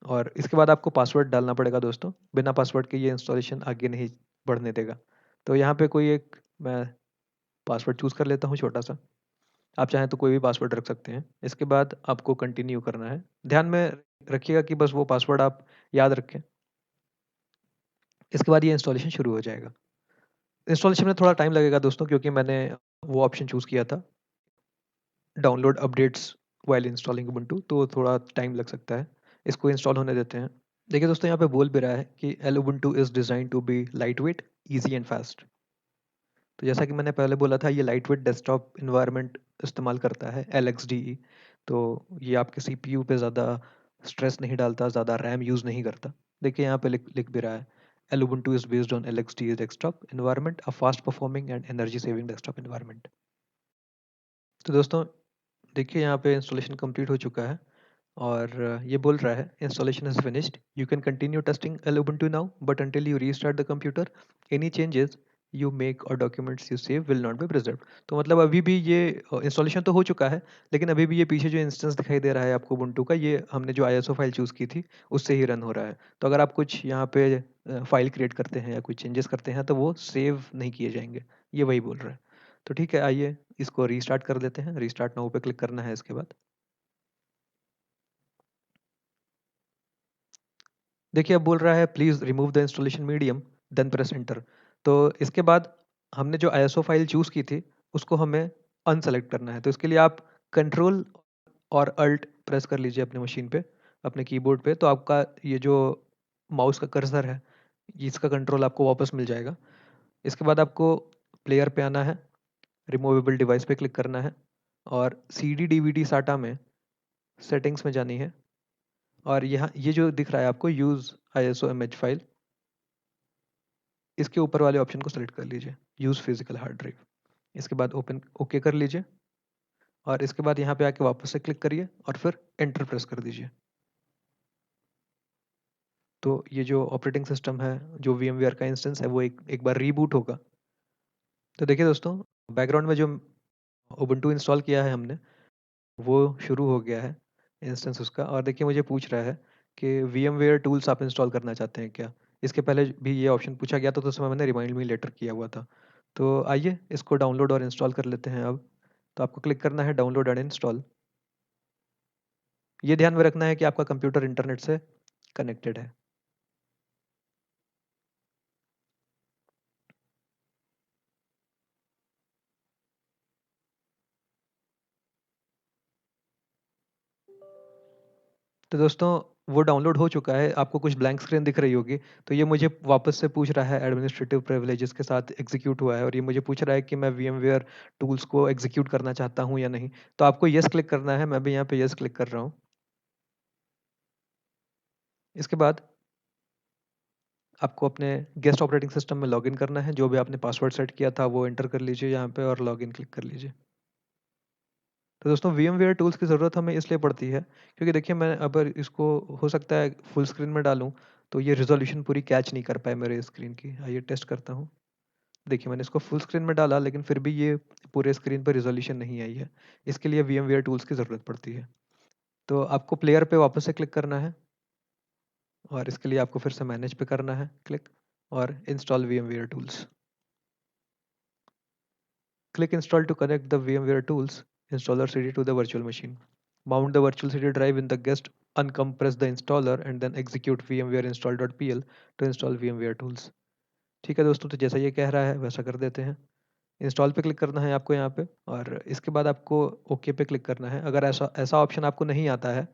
और इसके बाद आपको पासवर्ड डालना पड़ेगा दोस्तों, बिना पासवर्ड के ये इंस्टॉलेशन आगे नहीं बढ़ने देगा। तो यहाँ पे कोई एक मैं पासवर्ड चूज कर लेता हूँ छोटा सा। आप चाहें तो कोई भी पासवर्ड रख सकते हैं। इसके बाद आपको कंटिन्यू करना है। ध्यान में रखिएगा कि बस वो पासवर्ड आप याद रखें। इसके बाद ये इंस्टॉलेशन शुरू हो जाएगा। इंस्टॉलेशन में थोड़ा टाइम लगेगा दोस्तों, क्योंकि मैंने वो ऑप्शन चूज किया था download updates while installing Ubuntu, तो थोड़ा टाइम लग सकता है। इसको इंस्टॉल होने देते हैं। देखिए दोस्तों यहाँ पे बोल भी रहा है कि Lubuntu is design to be lightweight, easy and fast. तो जैसा कि मैंने पहले बोला था, ये लाइट वेट डेस्कटॉप इन्वायरमेंट इस्तेमाल करता है, LXDE। तो ये आपके CPU पे ज़्यादा स्ट्रेस नहीं डालता, ज़्यादा रैम यूज़ नहीं करता। देखिए यहाँ पे लिख लिख भी रहा है, L Ubuntu is based on LXDE desktop environment, a fast performing and energy saving desktop environment. तो दोस्तों देखिए यहाँ पे इंस्टॉलेशन कंप्लीट हो चुका है, और ये बोल रहा है installation is finished, you can continue testing Ubuntu now, but until you restart the computer any changes you make or documents you save will not be preserved। तो मतलब अभी भी ये इंस्टॉलेशन तो हो चुका है, लेकिन अभी भी ये पीछे जो इंस्टेंस दिखाई दे रहा है आपको Ubuntu का, ये हमने जो ISO फाइल चूज़ की थी उससे ही रन हो रहा है। तो अगर आप कुछ यहाँ पे फाइल क्रिएट करते हैं या कुछ चेंजेस करते हैं तो वो सेव नहीं किए जाएंगे, ये वही बोल रहा है। तो ठीक है, आइए इसको रीस्टार्ट कर देते हैं। रीस्टार्ट नाउ पे क्लिक करना है। इसके बाद देखिए अब बोल रहा है please remove the installation medium, then press enter. तो इसके बाद हमने जो ISO फाइल चूज की थी उसको हमें अनसेलेक्ट करना है। तो इसके लिए आप कंट्रोल और अल्ट प्रेस कर लीजिए अपने मशीन पे, अपने कीबोर्ड पे। तो आपका ये जो माउस का कर्सर है, इसका कंट्रोल आपको वापस मिल जाएगा। इसके बाद आपको प्लेयर पे आना है, रिमूवेबल डिवाइस पे क्लिक करना है, और CD DVD साटा में सेटिंग्स में जानी है, और यहाँ ये जो दिख रहा है आपको यूज़ ISO इमेज फाइल, इसके ऊपर वाले ऑप्शन को सेलेक्ट कर लीजिए, यूज़ फिजिकल हार्ड ड्राइव। इसके बाद ओपन ओके कर लीजिए, और इसके बाद यहाँ पे आके वापस से क्लिक करिए और फिर एंटर प्रेस कर दीजिए। तो ये जो ऑपरेटिंग सिस्टम है, जो VMware का इंस्टेंस है, वो एक बार रीबूट होगा। तो देखिए दोस्तों, बैकग्राउंड में जो उबुंटू इंस्टॉल किया है हमने, वो शुरू हो गया है इंस्टेंस उसका। और देखिए मुझे पूछ रहा है कि VMware टूल्स आप इंस्टॉल करना चाहते हैं क्या। इसके पहले भी ये ऑप्शन पूछा गया था, तो उस समय मैंने रिमाइंड मी लेटर किया हुआ था। तो आइए इसको डाउनलोड और इंस्टॉल कर लेते हैं अब। तो आपको क्लिक करना है डाउनलोड एंड इंस्टॉल। ये ध्यान में रखना है कि आपका कंप्यूटर इंटरनेट से कनेक्टेड है। तो दोस्तों वो डाउनलोड हो चुका है, आपको कुछ ब्लैंक स्क्रीन दिख रही होगी। तो ये मुझे वापस से पूछ रहा है एडमिनिस्ट्रेटिव प्रिविलेजेस के साथ एग्जीक्यूट हुआ है, और ये मुझे पूछ रहा है कि मैं VMware टूल्स को एग्जीक्यूट करना चाहता हूँ या नहीं। तो आपको यस क्लिक करना है, मैं भी यहाँ पे यस क्लिक कर रहा हूँ। इसके बाद आपको अपने गेस्ट ऑपरेटिंग सिस्टम में लॉगिन करना है, जो भी आपने पासवर्ड सेट किया था वो एंटर कर लीजिए यहाँ पे और लॉगिन क्लिक कर लीजिए। तो दोस्तों VMware टूल्स की ज़रूरत हमें इसलिए पड़ती है क्योंकि देखिए, मैं अगर इसको हो सकता है फुल स्क्रीन में डालूं तो ये रिजोल्यूशन पूरी कैच नहीं कर पाए मेरे स्क्रीन की। आइए टेस्ट करता हूँ। देखिए, मैंने इसको फुल स्क्रीन में डाला लेकिन फिर भी ये पूरे स्क्रीन पर रिजोल्यूशन नहीं आई है। इसके लिए VMware टूल्स की ज़रूरत पड़ती है। तो आपको प्लेयर पे वापस से क्लिक करना है, और इसके लिए आपको फिर से मैनेज पे करना है क्लिक, और install VMware tools. Click install to connect the VMware tools installer CD to the virtual machine. Mount the virtual CD drive in the guest, uncompress the installer and then execute VMware install.pl to install VMware tools. ठीक है दोस्तों, तो जैसा ये कह रहा है वैसा कर देते हैं। इंस्टॉल पे क्लिक करना है आपको यहाँ पे, और इसके बाद आपको ओके पे क्लिक करना है। अगर ऐसा ऐसा ऑप्शन आपको नहीं आता है,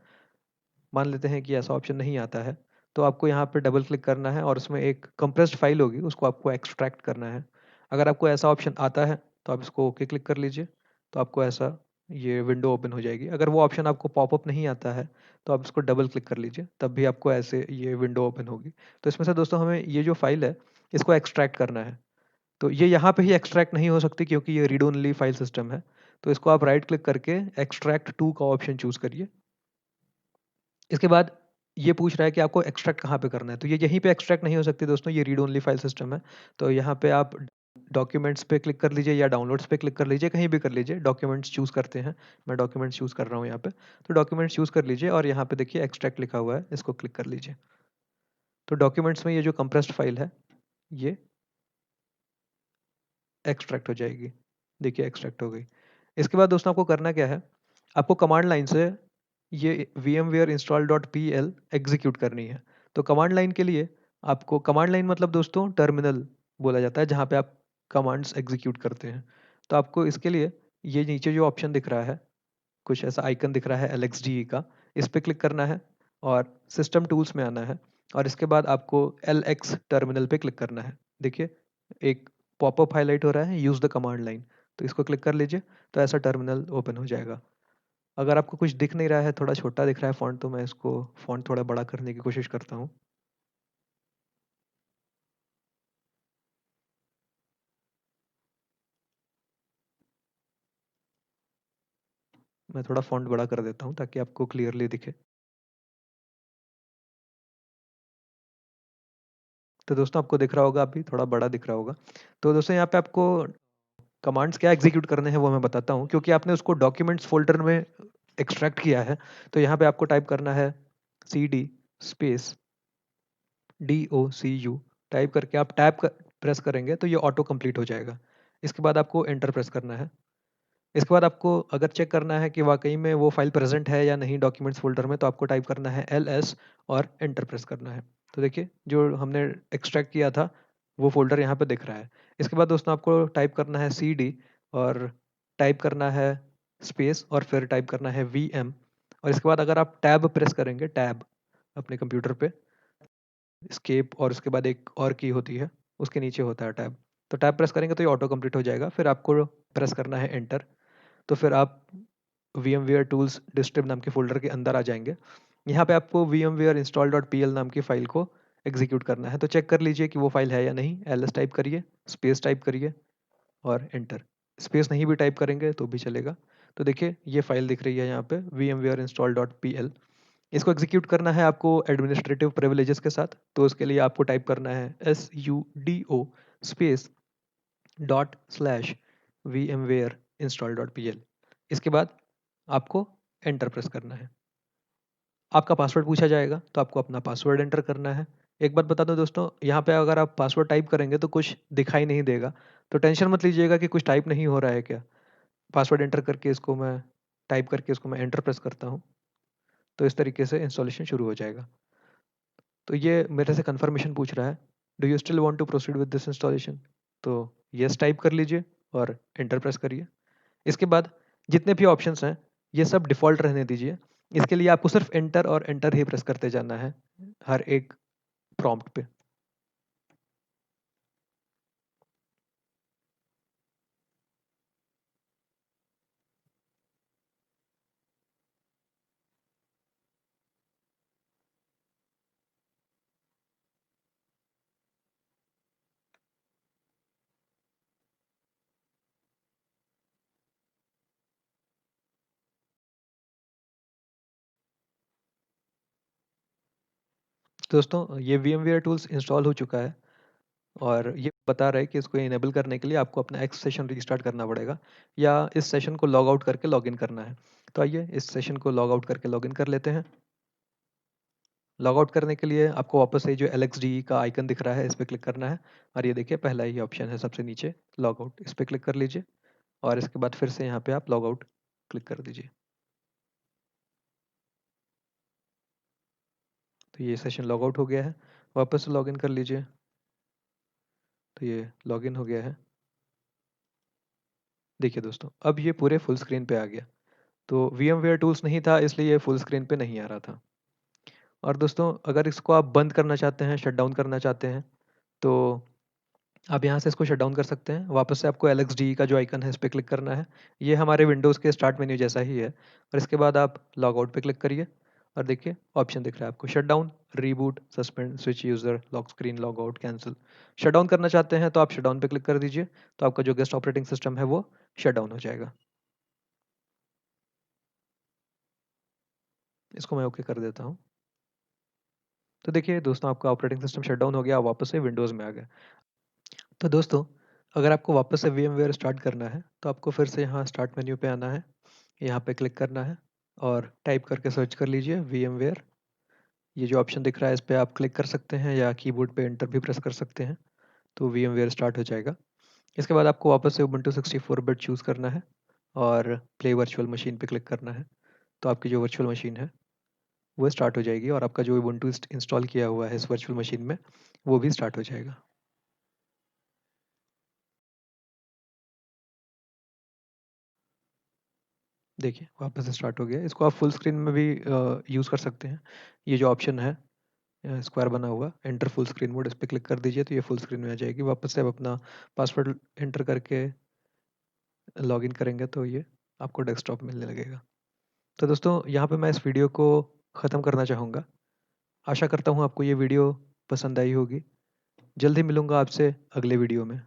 मान लेते हैं कि ऐसा ऑप्शन नहीं आता है, तो आपको यहाँ पे डबल क्लिक करना है और उसमें एक कंप्रेस्ड फाइल होगी, उसको आपको एक्सट्रैक्ट करना है। अगर आपको ऐसा ऑप्शन आता है तो आप इसको ओके क्लिक कर लीजिए, तो आपको ऐसा ये विंडो ओपन हो जाएगी। अगर वो ऑप्शन आपको पॉपअप नहीं आता है तो आप इसको डबल क्लिक कर लीजिए, तब भी आपको ऐसे ये विंडो ओपन होगी। तो इसमें से दोस्तों हमें ये जो फाइल है इसको एक्सट्रैक्ट करना है। तो ये यहाँ पे ही एक्सट्रैक्ट नहीं हो सकती क्योंकि ये रीड ओनली फाइल सिस्टम है। तो इसको आप राइट क्लिक करके एक्सट्रैक्ट टू का ऑप्शन चूज करिए। इसके बाद ये पूछ रहा है कि आपको एक्सट्रैक्ट कहाँ पे करना है। तो ये यहीं पे एक्सट्रैक्ट नहीं हो सकती दोस्तों, ये रीड ओनली फाइल सिस्टम है। तो यहाँ पे आप डॉक्यूमेंट्स पे क्लिक कर लीजिए या डाउनलोड्स पे क्लिक कर लीजिए, कहीं भी कर लीजिए। डॉक्यूमेंट्स चूज करते हैं, मैं डॉक्यूमेंट्स चूज कर रहा हूँ यहाँ पे। तो डॉक्यूमेंट्स चूज कर लीजिए और यहाँ पे देखिए एक्सट्रैक्ट लिखा हुआ है, इसको क्लिक कर लीजिए। तो डॉक्यूमेंट्स में ये जो कंप्रेस्ड फाइल है ये एक्सट्रैक्ट हो जाएगी। देखिए एक्सट्रैक्ट हो गई। इसके बाद दोस्तों आपको करना क्या है, आपको कमांड लाइन से ये VMware install.pl एग्जीक्यूट करनी है। तो कमांड लाइन के लिए आपको, कमांड लाइन मतलब दोस्तों टर्मिनल बोला जाता है जहाँ पे आप कमांड्स एग्जीक्यूट करते हैं। तो आपको इसके लिए ये नीचे जो ऑप्शन दिख रहा है, कुछ ऐसा आइकन दिख रहा है LXDE का, इस पे क्लिक करना है और सिस्टम टूल्स में आना है, और इसके बाद आपको LX टर्मिनल पे क्लिक करना है। देखिए एक पॉपअप हाईलाइट हो रहा है, यूज़ द कमांड लाइन। तो इसको क्लिक कर लीजिए, तो ऐसा टर्मिनल ओपन हो जाएगा। अगर आपको कुछ दिख नहीं रहा है, थोड़ा छोटा दिख रहा है फ़ॉन्ट, तो मैं इसको फ़ॉन्ट थोड़ा बड़ा करने की कोशिश करता हूँ। मैं थोड़ा फ़ॉन्ट बड़ा कर देता हूँ ताकि आपको क्लियरली दिखे। तो दोस्तों आपको दिख रहा होगा, अभी थोड़ा बड़ा दिख रहा होगा। तो दोस्तों यहाँ पे आपको कमांड्स क्या एग्जीक्यूट करने हैं वो मैं बताता हूँ, क्योंकि आपने उसको डॉक्यूमेंट्स फ़ोल्डर में एक्सट्रैक्ट किया है। तो यहाँ पे आपको टाइप करना है CD स्पेस DOCU। टाइप करके आप प्रेस करेंगे तो ये ऑटो कंप्लीट हो जाएगा। इसके बाद आपको एंटर प्रेस करना है। इसके बाद आपको अगर चेक करना है कि वाकई में वो फाइल प्रेजेंट है या नहीं डॉक्यूमेंट्स फोल्डर में, तो आपको टाइप करना है LS और एंटर प्रेस करना है। तो देखिए जो हमने एक्सट्रैक्ट किया था वो फोल्डर यहाँ पे दिख रहा है। इसके बाद दोस्तों आपको टाइप करना है CD और टाइप करना है स्पेस और फिर टाइप करना है VM। और इसके बाद अगर आप टैब प्रेस करेंगे, टैब अपने कंप्यूटर पे, स्केप और उसके बाद एक और की होती है, उसके नीचे होता है टैब। तो टैब प्रेस करेंगे तो ये ऑटो कंप्लीट हो जाएगा। फिर आपको प्रेस करना है एंटर। तो फिर आप VMware टूल्स डिस्ट्रिब नाम के फोल्डर के अंदर आ जाएंगे। यहाँ पे आपको VMware install.pl नाम की फाइल को एग्जीक्यूट करना है। तो चेक कर लीजिए कि वो फाइल है या नहीं। LS टाइप करिए, स्पेस टाइप करिए और एंटर। स्पेस नहीं भी टाइप करेंगे तो भी चलेगा। तो देखिए ये फाइल दिख रही है यहाँ पे VMware install.pl। इसको एग्जीक्यूट करना है आपको एडमिनिस्ट्रेटिव प्रिविलेजेस के साथ। तो उसके लिए आपको टाइप करना है SUDO space dot slash VMware install.pl। इसके बाद आपको एंटर प्रेस करना है। आपका पासवर्ड पूछा जाएगा तो आपको अपना पासवर्ड एंटर करना है। एक बात बता दूं दोस्तों, यहाँ पे अगर आप पासवर्ड टाइप करेंगे तो कुछ दिखाई नहीं देगा। तो टेंशन मत लीजिएगा कि कुछ टाइप नहीं हो रहा है क्या। पासवर्ड एंटर करके इसको मैं टाइप करके इसको मैं एंटर प्रेस करता हूँ, तो इस तरीके से इंस्टॉलेशन शुरू हो जाएगा। तो ये मेरे से कंफर्मेशन पूछ रहा है, do you still want to proceed with this installation. तो यस टाइप कर लीजिए और एंटर प्रेस करिए। इसके बाद जितने भी ऑप्शंस हैं ये सब डिफ़ॉल्ट रहने दीजिए। इसके लिए आपको सिर्फ एंटर और एंटर ही प्रेस करते जाना है हर एक प्रॉम्प्ट पे। दोस्तों ये VMware टूल्स इंस्टॉल हो चुका है और ये बता रहा है कि इसको इनेबल करने के लिए आपको अपना एक्स सेशन रिस्टार्ट करना पड़ेगा या इस सेशन को लॉग आउट करके लॉगिन करना है। तो आइए इस सेशन को लॉग आउट करके लॉगिन कर लेते हैं। लॉग आउट करने के लिए आपको वापस से जो LXDE का आइकन दिख रहा है इस पर क्लिक करना है और ये देखिए पहला ही ऑप्शन है सबसे नीचे लॉग आउट, इस पर क्लिक कर लीजिए और इसके बाद फिर से यहाँ पे आप लॉग आउट क्लिक कर दीजिए। तो ये सेशन लॉग आउट हो गया है, वापस से लॉगिन कर लीजिए। तो ये लॉगिन हो गया है। देखिए दोस्तों अब ये पूरे फुल स्क्रीन पे आ गया। तो VMware टूल्स नहीं था इसलिए ये फुल स्क्रीन पे नहीं आ रहा था। और दोस्तों अगर इसको आप बंद करना चाहते हैं, शट डाउन करना चाहते हैं, तो आप यहाँ से इसको शट डाउन कर सकते हैं। वापस से आपको LXDE का जो आइकन है इस पर क्लिक करना है। ये हमारे विंडोज़ के स्टार्ट मेन्यू जैसा ही है और इसके बाद आप लॉग आउट पे क्लिक करिए और देखिए ऑप्शन दिख रहा है आपको shut down, reboot, suspend, switch user, lock screen, log out, cancel. Shut down करना चाहते हैं तो आप शट डाउन पे क्लिक कर दीजिए, तो आपका जो गेस्ट ऑपरेटिंग सिस्टम है वो शट डाउन हो जाएगा। इसको मैं ओके कर देता हूँ। तो देखिए दोस्तों आपका ऑपरेटिंग सिस्टम शट डाउन हो गया, आप वापस से विंडोज़ में आ गए। तो दोस्तों अगर आपको वापस से VMware स्टार्ट करना है तो आपको फिर से यहाँ स्टार्ट मेन्यू पे आना है, यहाँ पे क्लिक करना है और टाइप करके सर्च कर लीजिए VMware। ये जो ऑप्शन दिख रहा है इस पर आप क्लिक कर सकते हैं या कीबोर्ड पे एंटर भी प्रेस कर सकते हैं, तो VMware स्टार्ट हो जाएगा। इसके बाद आपको वापस से Ubuntu 64 बिट चूज़ करना है और प्ले वर्चुअल मशीन पे क्लिक करना है, तो आपकी जो वर्चुअल मशीन है वो स्टार्ट हो जाएगी और आपका जो Ubuntu इंस्टॉल किया हुआ है इस वर्चुअल मशीन में वो भी स्टार्ट हो जाएगा। देखिए वापस से स्टार्ट हो गया। इसको आप फुल स्क्रीन में भी यूज़ कर सकते हैं। ये जो ऑप्शन है स्क्वायर बना हुआ एंटर फुल स्क्रीन मोड, इस पर क्लिक कर दीजिए तो ये फुल स्क्रीन में आ जाएगी। वापस से आप अपना पासवर्ड एंटर करके लॉगिन करेंगे तो ये आपको डेस्कटॉप मिलने लगेगा। तो दोस्तों यहाँ पे मैं इस वीडियो को ख़त्म करना चाहूँगा। आशा करता हूँ आपको ये वीडियो पसंद आई होगी। जल्द ही मिलूँगा आपसे अगले वीडियो में।